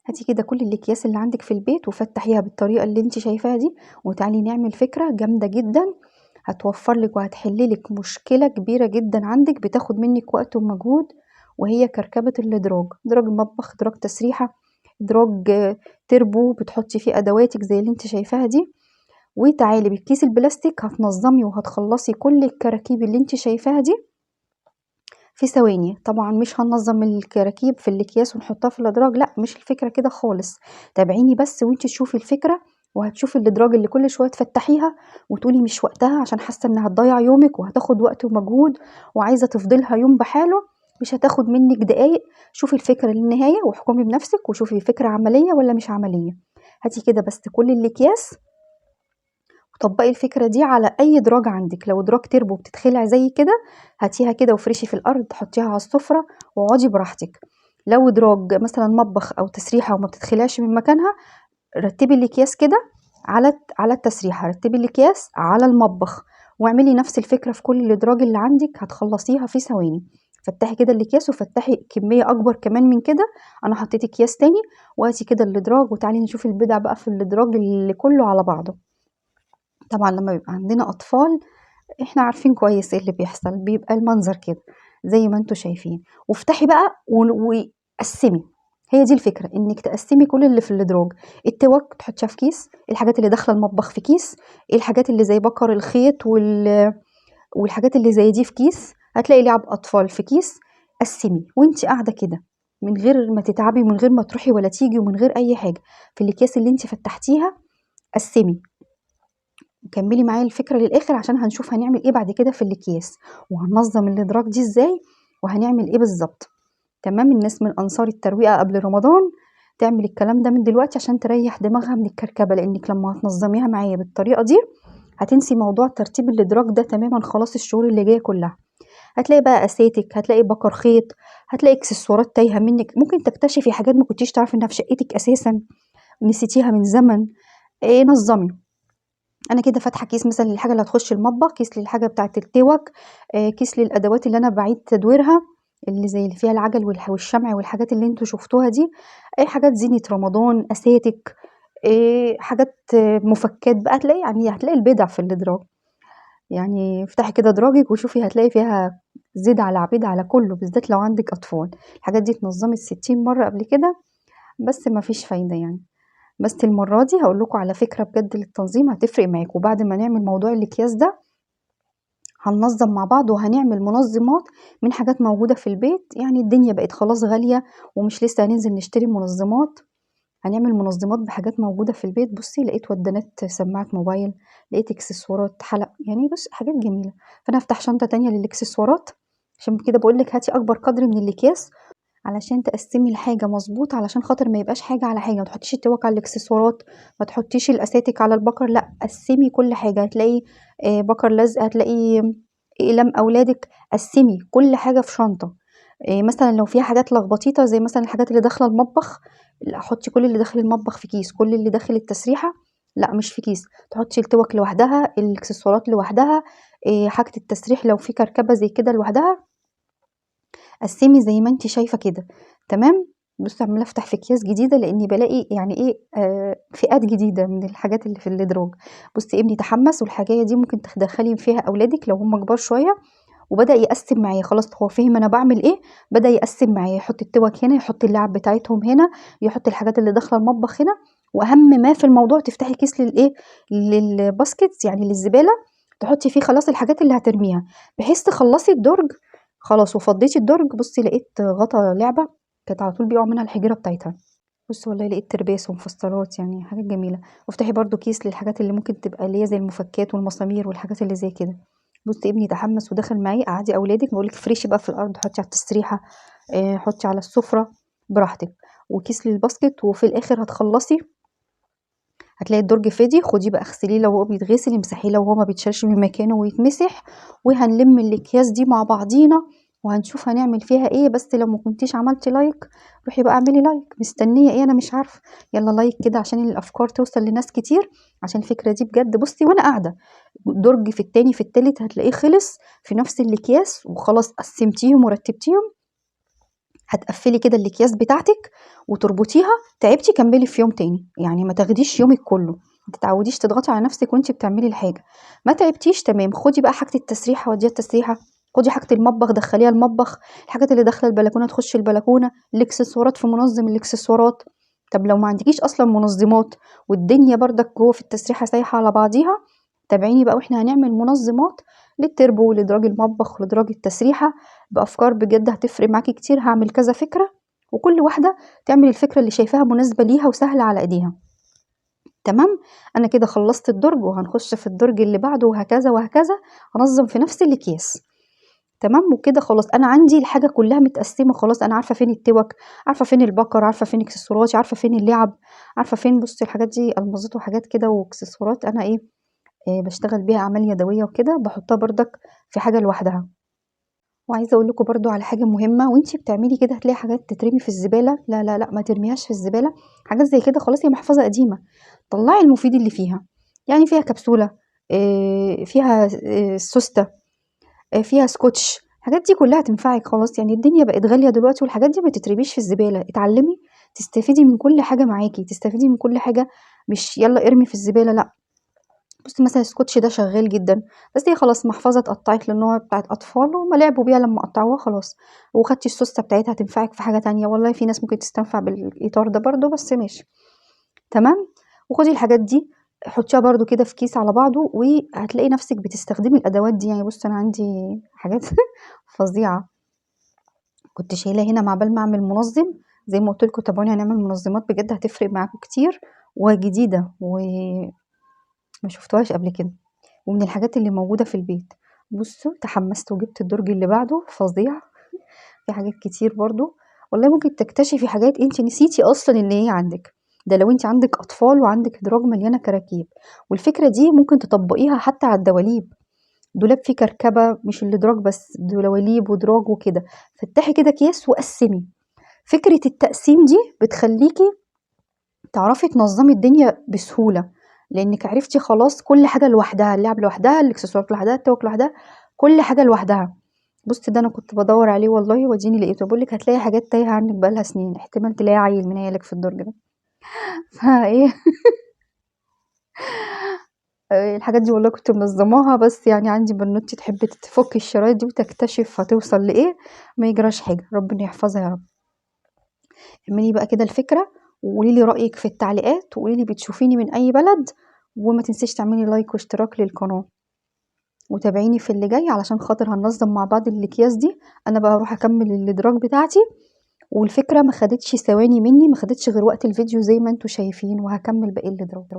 هاتي كده كل الاكياس اللي عندك في البيت وفتحيها بالطريقه اللي انت شايفاها دي، وتعالي نعمل فكره جامده جدا هتوفر لك وهتحل لك مشكله كبيره جدا عندك بتاخد منك وقت ومجهود، وهي كركبه الادراج. ادراج المطبخ، ادراج تسريحه، ادراج تربو بتحطي فيه ادواتك زي اللي انت شايفاها دي. وتعالي بالكيس البلاستيك هتنظمي وهتخلصي كل الكراكيب اللي انت شايفاها دي في ثواني. طبعا مش هننظم الكراكيب في الاكياس ونحطها في الادراج، لا مش الفكره كده خالص. تابعيني بس وانت تشوفي الفكره، وهتشوفي الادراج اللي كل شويه تفتحيها وتقولي مش وقتها عشان حاسه انها هتضيع يومك وهتاخد وقت ومجهود وعايزه تفضلها يوم بحاله. مش هتاخد منك دقايق. شوفي الفكره للنهايه واحكمي بنفسك وشوفي فكره عمليه ولا مش عمليه. هاتي كده بس كل الاكياس وطبقي الفكرة دي على أي دراج عندك. لو دراج تربو بتتخلع زي كده، هاتيها كده وفرشي في الأرض، حطيها على السفرة واقعدي براحتك. لو دراج مثلا مطبخ أو تسريحة وما بتتخلعش من مكانها، رتبي الأكياس كده على التسريحة، رتبي الأكياس على المطبخ، واعملي نفس الفكرة في كل الأدراج اللي عندك هتخلصيها في ثواني. فتحي كده الأكياس وفتحي كمية أكبر كمان من كده. أنا حطيت أكياس تاني، وهاتي كده الأدراج وتعالي نشوف البدع بقى في الأدراج اللي كله على بعضه. طبعا لما بيبقى عندنا أطفال احنا عارفين كويس ايه اللي بيحصل، بيبقى المنظر كده زي ما انتوا شايفين. وافتحي بقى وقسمي. هي دي الفكرة، انك تقسمي كل اللي في الادراج. التوك تحطيها في كيس، الحاجات اللي داخله المطبخ في كيس، الحاجات اللي زي بكر الخيط والحاجات اللي زي دي في كيس، هتلاقي لعب اطفال في كيس. قسمي وانت قاعده كده من غير ما تتعبي، من غير ما تروحي ولا تيجي، ومن غير اي حاجه. في الاكياس اللي انت فتحتيها قسمي. كملي معايا الفكرة للآخر عشان هنشوف هنعمل ايه بعد كده في الأكياس، وهننظم الإدراج دي ازاي، وهنعمل ايه بالظبط. تمام. الناس من أنصار الترويقة قبل رمضان تعمل الكلام ده من دلوقتي عشان تريح دماغها من الكركبة، لأنك لما هتنظميها معايا بالطريقة دي هتنسي موضوع ترتيب الإدراج ده تماما خلاص الشهور اللي جاية كلها. هتلاقي بقى أساتك، هتلاقي بكر خيط، هتلاقي اكسسوارات تايهة منك، ممكن تكتشفي حاجات ما كنتيش تعرفي انها في شقتك أساسا، نسيتيها من زمن. ايه، نظمي. انا كده فاتحه كيس مثلا للحاجه اللي هتخش المطبخ، كيس للحاجه بتاعه التوك، كيس للادوات اللي انا بعيد تدويرها، اللي زي اللي فيها العجل والشمع والحاجات اللي انتوا شفتوها دي. اي حاجات زينه رمضان، اساتك، حاجات مفكات بقى. هتلاقي البدع في الادراج. يعني افتحي كده دراجك وشوفي هتلاقي فيها زيد على عبيد على كله، بالذات لو عندك اطفال. الحاجات دي اتنظمت 60 مره قبل كده بس مفيش فايده يعني. بس المرة دي هاقول لكم على فكرة بجد للتنظيم هتفرق معاكم. وبعد ما نعمل موضوع الأكياس ده هننظم مع بعض وهنعمل منظمات من حاجات موجودة في البيت. يعني الدنيا بقت خلاص غالية ومش لسه هننزل نشتري منظمات. هنعمل منظمات بحاجات موجودة في البيت. بصي لقيت ودانات سماعة موبايل، لقيت اكسسوارات حلق، يعني بص حاجات جميلة. فأنا هفتح شنطة تانية للإكسسوارات. عشان كده بقولك هاتي أكبر قدر من الأكياس علشان تقسمي الحاجة مظبوط، علشان خاطر ما يبقاش حاجة على حاجة. ما تحطيش التوك على الاكسسوارات، ما تحطيش الاساتك على البكر، لا قسمي كل حاجة. هتلاقي بكر لزق، هتلاقي اقلام اولادك. قسمي كل حاجة في شنطة. مثلا لو فيها حاجات لخبطيطة زي مثلا الحاجات اللي داخلة المطبخ، لا حطي كل اللي داخل المطبخ في كيس، كل اللي داخل التسريحة لا مش في كيس. تحطي التوك لوحدها، الاكسسوارات لوحدها، حاجة التسريح لو في كركبة زي كده لوحدها. قسمي زي ما انت شايفه كده. تمام. بصي عماله افتح في اكياس جديده لاني بلاقي يعني ايه فئات جديده من الحاجات اللي في الادراج. بصي ابني تحمس والحاجايه دي ممكن تدخلي فيها اولادك لو هم كبار شويه، وبدا يقسم معايا خلاص هو فهم انا بعمل ايه. بدا يقسم معايا، يحط التوك هنا، يحط اللعب بتاعتهم هنا، يحط الحاجات اللي داخله المطبخ هنا. واهم ما في الموضوع تفتحي كيس للايه، للباسكتس يعني للزباله، تحطي فيه خلاص الحاجات اللي هترميها بحيث تخلصي الدرج. خلاص وفضيتي الدرج. بصي لقيت غطا لعبة كانت على طول بيقع منها الحجرة بتاعتها. بصي والله لقيت ترباس ومفصلات، يعني حاجات جميلة. وافتحي برضو كيس للحاجات اللي ممكن تبقى اللي هي زي المفكات والمسامير والحاجات اللي زي كده. بصي ابني تحمس ودخل معي. قعدي اولادك بقولك فريشي بقى في الارض، حطي على التسريحة، حطي على السفرة براحتك. وكيس للباسكت. وفي الاخر هتخلصي هتلاقي الدرج فضي، خديه بقى اغسليه لو هو بيتغسل، امسحيه لو هو ما بيتشالش من مكانه ويتمسح. وهنلم الاكياس دي مع بعضينا وهنشوف هنعمل فيها ايه. بس لو ما كنتيش عملتي لايك روحي بقى اعملي لايك. مستنيه ايه؟ انا مش عارفه. يلا لايك كده عشان الافكار توصل لناس كتير، عشان الفكره دي بجد. بصي وانا قاعده درج في التاني في التالت هتلاقيه خلص في نفس الاكياس وخلاص قسمتيهم ورتبتيهم. هتقفلي كده الاكياس بتاعتك وتربطيها. تعبتي كملي في يوم تاني، يعني ما تاخديش يومك كله، ما تتعوديش تضغطي على نفسك وانت بتعملي الحاجه. ما تعبتيش تمام، خدي بقى حاجه التسريحه وديها التسريحه، خدي حاجه المطبخ دخليها المطبخ، الحاجات اللي داخله البلكونه تخش البلكونه، الاكسسوارات في منظم الاكسسوارات. طب لو ما عندكيش اصلا منظمات والدنيا بردك جوه في التسريحه سايحه على بعضيها، تابعيني بقى واحنا هنعمل منظمات للتربو ولادراج المطبخ ولادراج التسريحه، بافكار بجد هتفرق معاكي كتير. هعمل كذا فكره وكل واحده تعمل الفكره اللي شايفاها مناسبه ليها وسهله على ايديها. تمام. انا كده خلصت الدرج وهنخش في الدرج اللي بعده وهكذا وهكذا، هنظم في نفس الاكياس. تمام. وكده خلاص انا عندي الحاجه كلها متقسمه خلاص، انا عارفه فين التوك، عارفه فين البكر، عارفه فين اكسسواراتي، عارفه فين اللعب، عارفه فين، بصي الحاجات دي المظات وحاجات كده واكسسوارات انا ايه، باشتغل بيها أعمال يدوية وكده، باحطها بردك في حاجة لوحدها. وعايزة أقول لكم برضه على حاجة مهمة، وأنتِ بتعملي كده هتلاقي حاجات تترمي في الزبالة، لا، لا، لأ، ما ترميهاش في الزبالة، حاجات زي كده خلاص هي محفظة قديمة، طلّعي المفيد اللي فيها، يعني فيها كبسولة، فيها سوستة، فيها سكوتش، الحاجات دي كلها هتنفعِك خلاص، يعني الدنيا بقت غالية دلوقتي والحاجات دي ما تترميش في الزبالة، اتعلمي تستفيدي من كل حاجة معاكِ، تستفيدي من كل حاجة، مش يالّا ارمي في الزبالة لأ. بُصّي مثلًا السكوتش ده شغال جدًا، بس هي خلاص محفظة اتقطّعت لإن هو بتاعة أطفال وهُم لعبوا بيها لمّا قطّعوها خلاص، وخدتِ السوستة بتاعتها هتنفعِك في حاجة تانية، والله في ناس ممكن تستنفع بالإطار ده برضه بس ماشي، تمام. وخدي الحاجات دي حطيها برضه كده في كيس على بعضه، وهتلاقي نفسِك بتستخدمي الأدوات دي، يعني بُصّي أنا عندي حاجات فظيعة، كنت شايلاها هنا مع بال ما أعمل منظم، زي ما قُلت لكم تابعوني هنعمل منظمات بجد هتفرق معاكم كتير، وجديدة وما شُفتوهاش قبل كده. ومن الحاجات اللي موجودة في البيت. بُصّوا تحمست وجبت الدرج اللي بعده فظيع، في حاجات كتير برضه، والله ممكن تكتشفي حاجات أنتِ نسيتِ أصلًا إن هي عندِك، ده لو أنتِ عندِك أطفال وعندِك أدراج مليانة كراكيب، والفكرة دي ممكن تطبّقيها حتى على الدواليب، دولاب فيه كركبة مش الأدراج بس، دواليب ودراج وكده، فتحي كده أكياس وقسّمي، فكرة التقسيم دي بتخلّيكِ تعرفي تنظّمي الدنيا بسهولة، لإنِّك عرفتِ خلاص كل حاجة لوحدها، اللعب لوحدها، الإكسسوارات لوحدها، التوك لوحدها، كل حاجة لوحدها. بُصّي ده أنا كنت بادوّر عليه والله وأديني لقيته، باقول لِك هتلاقي حاجات تايهة عنِّك بقى لها سنين، احتمال تلاقي عيّل من عيالِك في الدرج ده. فإيه الحاجات دي والله كنت منظّماها، بس يعني عندي بنوتي تحب تفُك الشرايط دي وتكتشف هتوصل لإيه، ما يجراش حاجة، ربنا يحفظها يا رب. اعملي بقى كده الفكرة وقولي لي رأيِك في التعليقات، وقولي لي بتشوفيني من أي بلد، وما تنسيش تعملي لايك واشتراك للقناة، وتابعيني في اللي جاي علشان خاطر هننظم مع بعض الأكياس دي. أنا بقى هاروح أكمل الإدراج بتاعتي، والفكرة ما خدتش ثواني مني، ما خدتش غير وقت الفيديو زي ما انتم شايفين، وهكمل باقي الإدراج.